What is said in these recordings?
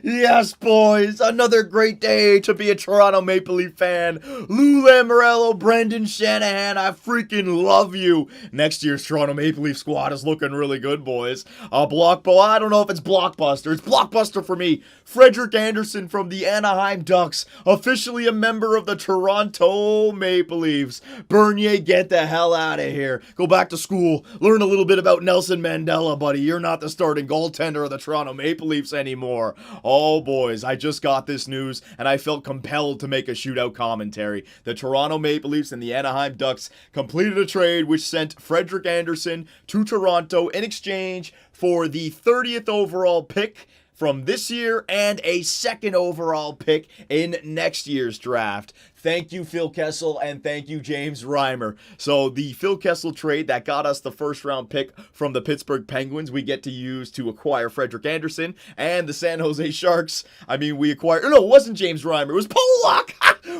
Yes, boys, another great day to be a Toronto Maple Leaf fan. Lou Lamoriello, Brendan Shanahan, I freaking love you. Next year's Toronto Maple Leaf squad is looking really good, boys. I don't know if it's blockbuster. It's blockbuster for me. Frederik Andersen from the Anaheim Ducks, officially a member of the Toronto Maple Leafs. Bernier, get the hell out of here. Go back to school. Learn a little bit about Nelson Mandela, buddy. You're not the starting goaltender of the Toronto Maple Leafs anymore. Oh, boys, I just got this news, and I felt compelled to make a shootout commentary. The Toronto Maple Leafs and the Anaheim Ducks completed a trade which sent Frederik Andersen to Toronto in exchange for the 30th overall pick from this year and a second overall pick in next year's draft. Thank you, Phil Kessel, and thank you, James Reimer. So the Phil Kessel trade that got us the first round pick from the Pittsburgh Penguins, we get to use to acquire Frederik Andersen, and the San Jose Sharks, we acquired, no, it wasn't James Reimer, it was Pollock!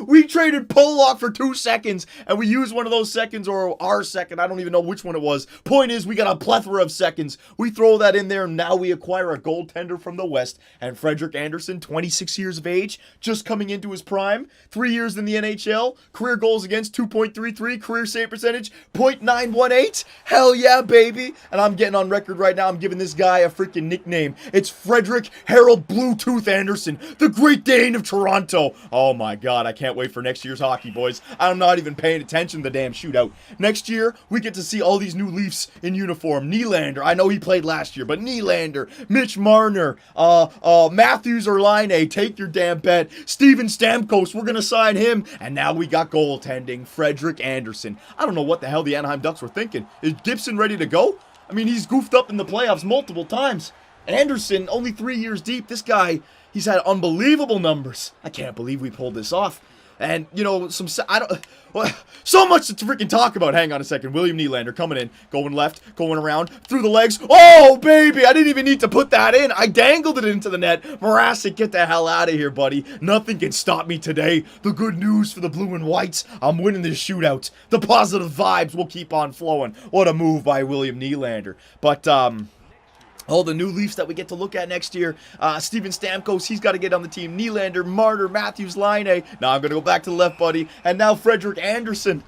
We traded Pollock for 2 seconds, and we used one of those seconds, or our second, I don't even know which one it was. Point is, we got a plethora of seconds. We throw that in there, and now we acquire a goaltender from the West, and Frederik Andersen, 26 years of age, just coming into his prime, 3 years in the NHL, career goals against 2.33, career save percentage .918. Hell yeah, baby. And I'm getting on record right now, I'm giving this guy a freaking nickname. It's Frederick Harold Bluetooth Anderson, the Great Dane of Toronto. Oh my god, I can't wait for next year's hockey, boys. I'm not even paying attention to the damn shootout. Next year, we get to see all these new Leafs in uniform. Nylander, I know he played last year, but Nylander, Mitch Marner, Matthews or Line, take your damn bet. Steven Stamkos, we're gonna sign him. And now we got goaltending, Frederik Andersen. I don't know what the hell the Anaheim Ducks were thinking. Is Gibson ready to go? I mean, he's goofed up in the playoffs multiple times. Andersen, only 3 years deep. This guy, he's had unbelievable numbers. I can't believe we pulled this off. And, you know, so much to freaking talk about. Hang on a second. William Nylander coming in, going left, going around, through the legs. Oh, baby, I didn't even need to put that in. I dangled it into the net. Mrazek, get the hell out of here, buddy. Nothing can stop me today. The good news for the blue and whites, I'm winning this shootout. The positive vibes will keep on flowing. What a move by William Nylander. But, all the new Leafs that we get to look at next year. Steven Stamkos, he's got to get on the team. Nylander, Marner, Matthews, Line. Now I'm going to go back to the left, buddy. And now Frederik Andersen.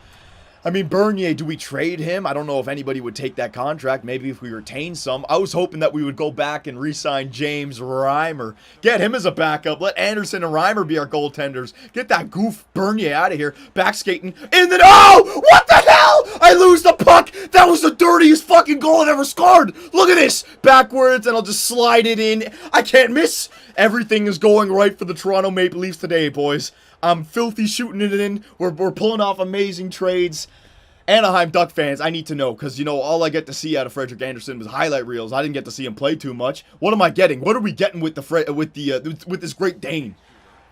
I mean, Bernier, do we trade him? I don't know if anybody would take that contract. Maybe if we retain some. I was hoping that we would go back and re-sign James Reimer. Get him as a backup. Let Andersen and Reimer be our goaltenders. Get that goof Bernier out of here. Back skating. In the... Oh! What the hell? I lose the puck. That was the dirtiest fucking goal I've ever scored. Look at this. Backwards, and I'll just slide it in. I can't miss. Everything is going right for the Toronto Maple Leafs today, boys. I'm filthy shooting it in. We're pulling off amazing trades. Anaheim Duck fans, I need to know, because, you know, all I get to see out of Frederik Andersen was highlight reels. I didn't get to see him play too much. What am I getting? What are we getting with with this Great Dane?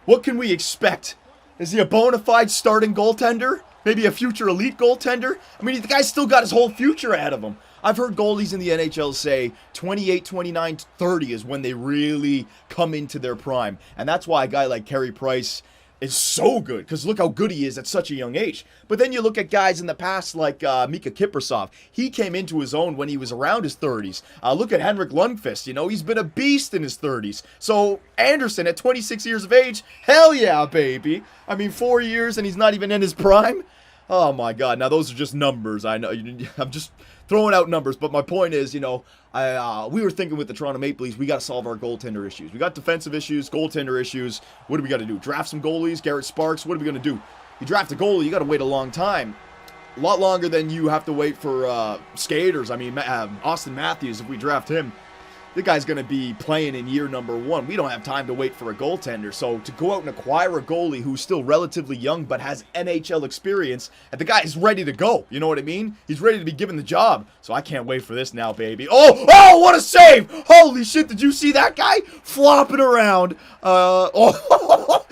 What can we expect? Is he a bona fide starting goaltender? Maybe a future elite goaltender? I mean, the guy's still got his whole future ahead of him. I've heard goalies in the NHL say 28, 29, 30 is when they really come into their prime. And that's why a guy like Carey Price is so good, because look how good he is at such a young age. But then you look at guys in the past like Mika Kiprasov. He came into his own when he was around his 30s. Look at Henrik Lundqvist. You know, he's been a beast in his 30s. So Andersen at 26 years of age, hell yeah, baby. I mean, 4 years and he's not even in his prime. Oh my god, now those are just numbers. I know, I'm just throwing out numbers, but my point is, you know, we were thinking with the Toronto Maple Leafs, we got to solve our goaltender issues. We got defensive issues, goaltender issues. What do we got to do? Draft some goalies? Garrett Sparks? What are we going to do? You draft a goalie, you got to wait a long time. A lot longer than you have to wait for skaters. I mean, Austin Matthews, if we draft him, the guy's going to be playing in year number 1. We don't have time to wait for a goaltender. So to go out and acquire a goalie who's still relatively young but has NHL experience, and the guy is ready to go. You know what I mean? He's ready to be given the job. So I can't wait for this now, baby. Oh, what a save! Holy shit, did you see that guy flopping around?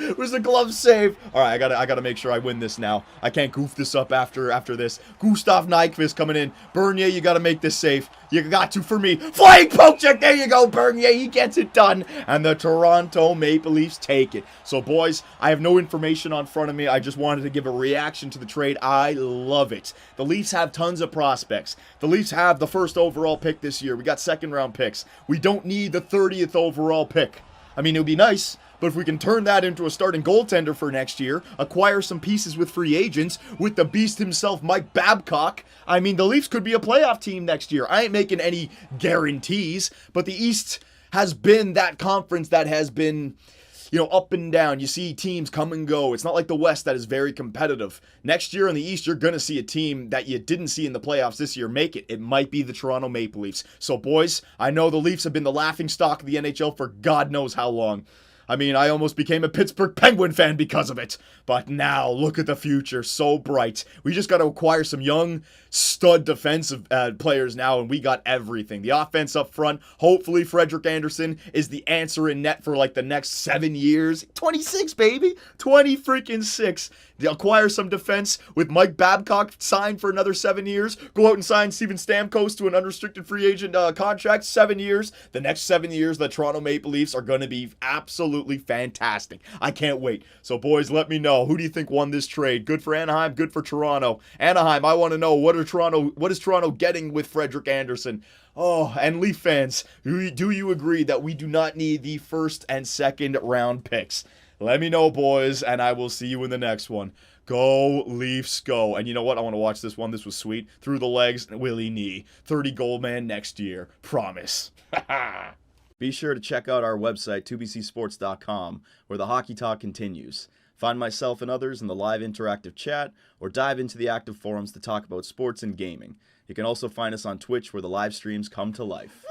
It was a glove save. All right, I gotta make sure I win this now. I can't goof this up after this. Gustav Nyquist coming in. Bernier, you got to make this safe. You got to for me. Flying poke check. There you go, Bernier. He gets it done. And the Toronto Maple Leafs take it. So, boys, I have no information on front of me. I just wanted to give a reaction to the trade. I love it. The Leafs have tons of prospects. The Leafs have the first overall pick this year. We got second-round picks. We don't need the 30th overall pick. I mean, it would be nice, but if we can turn that into a starting goaltender for next year, acquire some pieces with free agents, with the beast himself, Mike Babcock, I mean, the Leafs could be a playoff team next year. I ain't making any guarantees, but the East has been that conference that has been, you know, up and down. You see teams come and go. It's not like the West that is very competitive. Next year in the East, you're going to see a team that you didn't see in the playoffs this year make it. It might be the Toronto Maple Leafs. So, boys, I know the Leafs have been the laughingstock of the NHL for God knows how long. I mean, I almost became a Pittsburgh Penguin fan because of it. But now, look at the future. So bright. We just got to acquire some young stud defensive players now, and we got everything. The offense up front, hopefully FREDERICK Andersen is the answer in net for like the next 7 years. 26, baby. 20 freaking 6. They acquire some defense with Mike Babcock signed for another 7 years. Go out and sign Steven Stamkos to an unrestricted free agent contract, 7 years. The next 7 years, the Toronto Maple Leafs are going to be absolutely fantastic. I can't wait. So, boys, let me know. Who do you think won this trade? Good for Anaheim, good for Toronto. Anaheim, I want to know what is Toronto getting with FREDERICK Andersen? Oh, and Leaf fans, do you agree that we do not need the first and second round picks? Let me know, boys, and I will see you in the next one. Go, Leafs, go. And you know what? I want to watch this one. This was sweet. Through the legs, Willie knee. 30 goal man next year. Promise. Be sure to check out our website, 2bcsports.com, where the hockey talk continues. Find myself and others in the live interactive chat, or dive into the active forums to talk about sports and gaming. You can also find us on Twitch, where the live streams come to life.